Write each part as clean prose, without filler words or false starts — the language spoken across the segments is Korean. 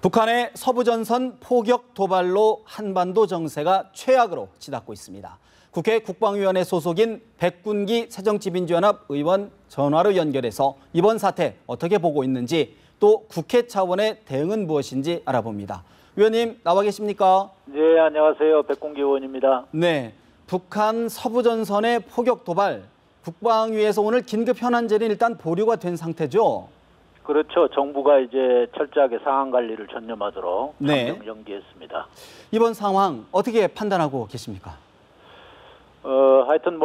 북한의 서부전선 포격 도발로 한반도 정세가 최악으로 치닫고 있습니다. 국회 국방위원회 소속인 백군기 새정치민주연합 의원 전화로 연결해서 이번 사태 어떻게 보고 있는지 또 국회 차원의 대응은 무엇인지 알아봅니다. 의원님 나와 계십니까? 네, 안녕하세요. 백군기 의원입니다. 네, 북한 서부전선의 포격 도발, 국방위에서 오늘 긴급 현안제는 일단 보류가 된 상태죠? 그렇죠. 정부가 이제 철저하게 상황 관리를 전념하도록 네. 연기했습니다. 이번 상황 어떻게 판단하고 계십니까? 하여튼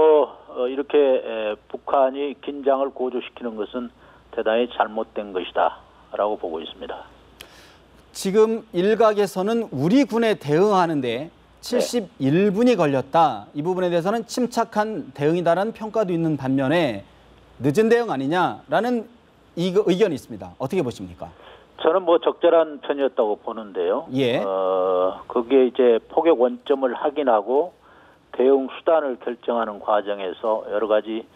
이렇게 북한이 긴장을 고조시키는 것은 대단히 잘못된 것이다라고 보고 있습니다. 지금 일각에서는 우리 군에 대응하는데 71분이 걸렸다. 이 부분에 대해서는 침착한 대응이다라는 평가도 있는 반면에 늦은 대응 아니냐라는 의견이 있습니다. 어떻게 보십니까? 저는 적절한 편이었다고 보는데요. 예. 거기에 이제 포격 원점을 확인하고 대응 수단을 결정하는 과정에서 여러 가지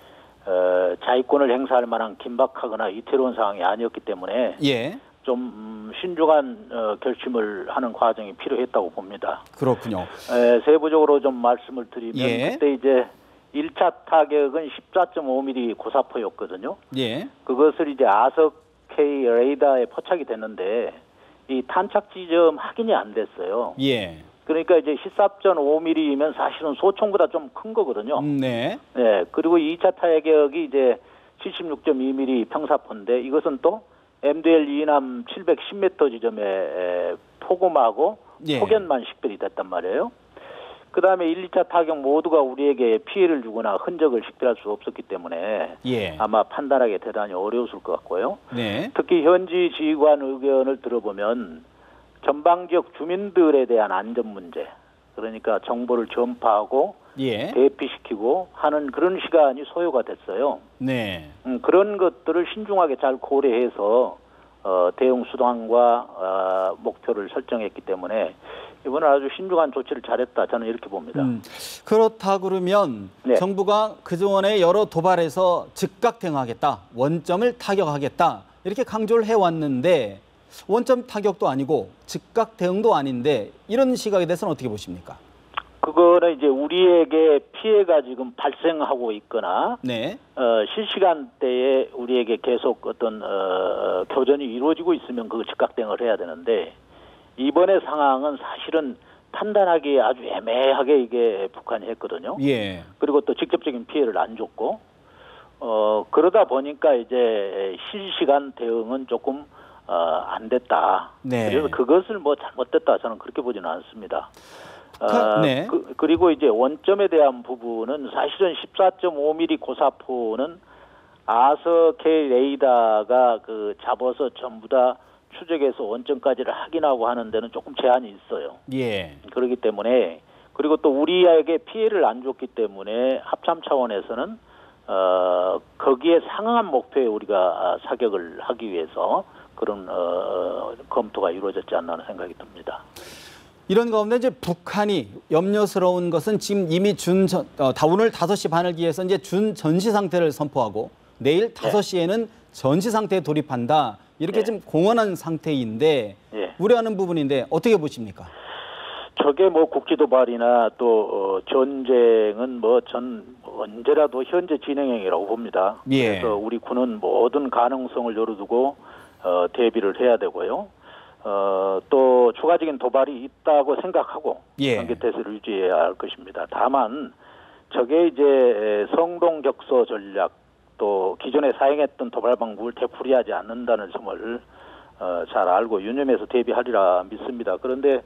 자위권을 행사할 만한 긴박하거나 이태로운 상황이 아니었기 때문에 예. 좀 신중한 결심을 하는 과정이 필요했다고 봅니다. 그렇군요. 세부적으로 좀 말씀을 드리면 예. 그때 이제 1차 타격은 14.5mm 고사포였거든요. 예. 그것을 이제 아석-K 레이더에 포착이 됐는데 이 탄착 지점 확인이 안 됐어요. 예. 그러니까 이제 14.5mm면 사실은 소총보다 좀 큰 거거든요. 네. 네. 그리고 2차 타격이 이제 76.2mm 평사포인데 이것은 또 MDL 이남 710m 지점에 포금하고 예. 폭연만 식별이 됐단 말이에요. 그 다음에 1, 2차 타격 모두가 우리에게 피해를 주거나 흔적을 식별할 수 없었기 때문에 예. 아마 판단하기 대단히 어려웠을 것 같고요. 네. 특히 현지 지휘관 의견을 들어보면 전방 지역 주민들에 대한 안전 문제, 그러니까 정보를 전파하고 예. 대피시키고 하는 그런 시간이 소요가 됐어요. 네. 그런 것들을 신중하게 잘 고려해서 대응 수단과 목표를 설정했기 때문에 이번에 아주 신중한 조치를 잘했다. 저는 이렇게 봅니다. 그렇다 그러면 네. 정부가 그동안의 여러 도발에서 즉각 대응하겠다, 원점을 타격하겠다 이렇게 강조를 해왔는데 원점 타격도 아니고 즉각 대응도 아닌데 이런 시각에 대해서는 어떻게 보십니까? 그거는 이제 우리에게 피해가 지금 발생하고 있거나 네. 실시간대에 우리에게 계속 어떤 교전이 이루어지고 있으면 그 즉각 대응을 해야 되는데 이번의 상황은 사실은 판단하기 아주 애매하게 이게 북한이 했거든요. 예. 그리고 또 직접적인 피해를 안 줬고 그러다 보니까 이제 실시간 대응은 조금 안 됐다. 네. 그래서 그것을 잘못됐다 저는 그렇게 보지는 않습니다. 네. 그리고 이제 원점에 대한 부분은 사실은 14.5mm 고사포는 아석-K 레이더가 잡아서 전부 다 추적해서 원점까지를 확인하고 하는 데는 조금 제한이 있어요. 예. 그렇기 때문에 그리고 또 우리에게 피해를 안 줬기 때문에 합참 차원에서는 거기에 상응한 목표에 우리가 사격을 하기 위해서 그런 검토가 이루어졌지 않나 하는 생각이 듭니다. 이런 가운데 이제 북한이 염려스러운 것은 지금 이미 오늘 5시 반을 기해서 이제 준 전시 상태를 선포하고 내일 5시에는 전시 상태에 돌입한다. 이렇게 좀 공언한 상태인데 우려하는 부분인데 어떻게 보십니까? 저게 국지도발이나 또 전쟁은 전 언제라도 현재 진행형이라고 봅니다. 예. 그래서 우리 군은 모든 가능성을 열어두고 대비를 해야 되고요. 또 추가적인 도발이 있다고 생각하고 경계태세를 유지해야 할 것입니다. 다만 저게 이제 성동격서 전략 또 기존에 사용했던 도발 방법을 되풀이하지 않는다는 점을 잘 알고 유념해서 대비하리라 믿습니다. 그런데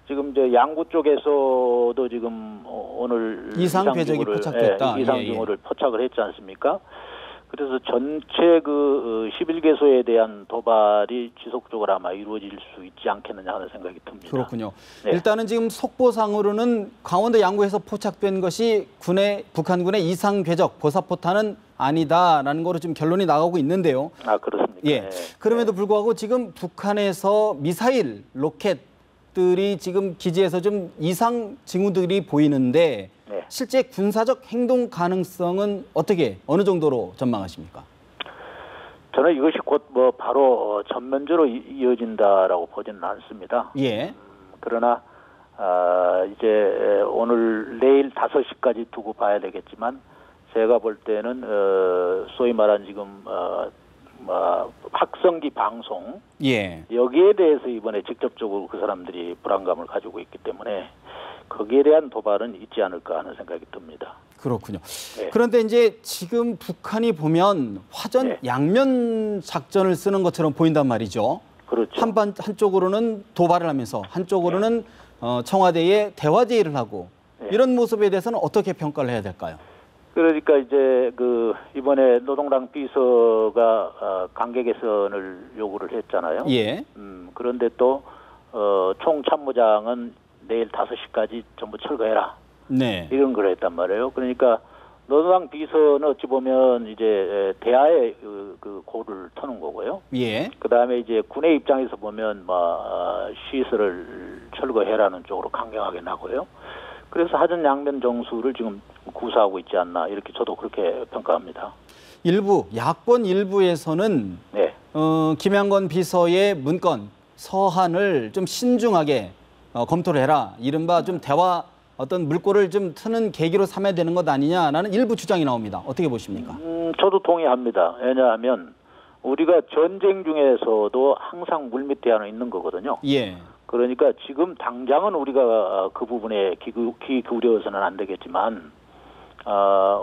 지금 이제 양구 쪽에서도 지금 오늘 이상 궤적이 포착됐다. 이상 징후를 포착을 했지 않습니까? 그래서 전체 11개소에 대한 도발이 지속적으로 아마 이루어질 수 있지 않겠느냐 하는 생각이 듭니다. 그렇군요. 네. 일단은 지금 속보상으로는 강원도 양구에서 포착된 것이 북한군의 이상 궤적 고사포탄은 아니다라는 거로 지금 결론이 나가고 있는데요. 아, 그렇습니까? 예. 그럼에도 불구하고 지금 북한에서 미사일, 로켓들이 지금 기지에서 좀 이상 징후들이 보이는데 실제 군사적 행동 가능성은 어느 정도로 전망하십니까? 저는 이것이 곧 뭐 바로 전면적으로 이어진다라고 보지는 않습니다. 예. 그러나 이제 오늘 내일 5시까지 두고 봐야 되겠지만 제가 볼 때는 소위 말한 지금 확성기 방송 예. 여기에 대해서 이번에 직접적으로 그 사람들이 불안감을 가지고 있기 때문에 거기에 대한 도발은 있지 않을까 하는 생각이 듭니다. 그렇군요. 네. 그런데 이제 지금 북한이 보면 화전 네. 양면 작전을 쓰는 것처럼 보인단 말이죠. 그렇죠. 한쪽으로는 도발을 하면서 한쪽으로는 청와대에 대화 제의를 하고 네. 이런 모습에 대해서는 어떻게 평가를 해야 될까요? 그러니까 이제 이번에 노동당 비서가 관계 개선을 요구를 했잖아요. 예. 그런데 또 총참모장은 내일 5시까지 전부 철거해라. 네. 이런 걸 했단 말이에요. 그러니까 노동당 비서는 어찌 보면 이제 대화의 그 고를 터는 거고요. 예. 그 다음에 이제 군의 입장에서 보면 시설을 철거해라는 쪽으로 강경하게 나고요. 그래서 하전 양면 정수를 지금 구사하고 있지 않나 이렇게 저도 그렇게 평가합니다. 야권 일부에서는 네. 김양건 비서의 문건 서한을 좀 신중하게 검토를 해라. 이른바 좀 대화 어떤 물꼬를 좀 트는 계기로 삼아야 되는 것 아니냐라는 일부 주장이 나옵니다. 어떻게 보십니까? 저도 동의합니다. 왜냐하면 우리가 전쟁 중에서도 항상 물밑 대화는 있는 거거든요. 예. 그러니까 지금 당장은 우리가 그 부분에 귀 기울여서는 안 되겠지만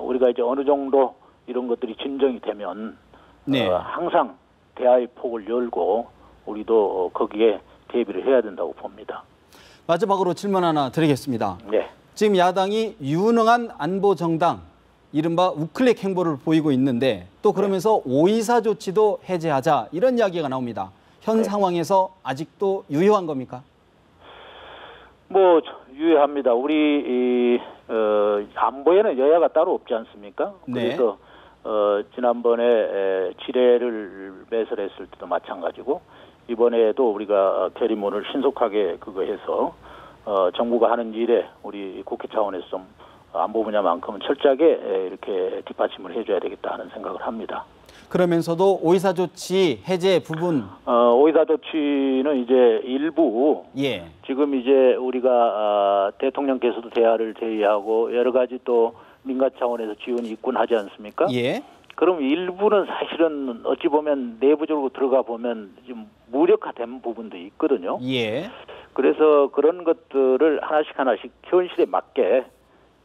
우리가 이제 어느 정도 이런 것들이 진정이 되면 네. 항상 대화의 폭을 열고 우리도 거기에 대비를 해야 된다고 봅니다. 마지막으로 질문 하나 드리겠습니다. 네. 지금 야당이 유능한 안보 정당, 이른바 우클릭 행보를 보이고 있는데 또 그러면서 5.24 조치도 해제하자 이런 이야기가 나옵니다. 현 네. 상황에서 아직도 유효한 겁니까? 뭐 유효합니다. 우리 안보에는 여야가 따로 없지 않습니까? 네. 그래서 지난번에 지뢰를 매설했을 때도 마찬가지고 이번에도 우리가 결의문을 신속하게 해서 정부가 하는 일에 우리 국회 차원에서 좀 안보 분야만큼은 철저하게 이렇게 뒷받침을 해줘야 되겠다 하는 생각을 합니다. 그러면서도 5.24 조치 해제 부분 5.24 조치는 이제 일부 예. 지금 이제 우리가 대통령께서도 대화를 제의하고 여러 가지 또 민간 차원에서 지원이 있군 하지 않습니까? 예. 그럼 일부는 사실은 어찌 보면 내부적으로 들어가 보면 좀 무력화된 부분도 있거든요. 예. 그래서 그런 것들을 하나씩 현실에 맞게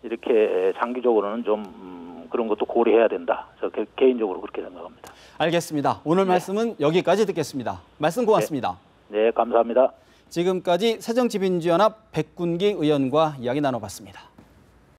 이렇게 장기적으로는 좀 그런 것도 고려해야 된다. 저 개인적으로 그렇게 생각합니다. 알겠습니다. 오늘 네. 말씀은 여기까지 듣겠습니다. 말씀 고맙습니다. 네, 감사합니다. 지금까지 새정치민주연합 백군기 의원과 이야기 나눠봤습니다.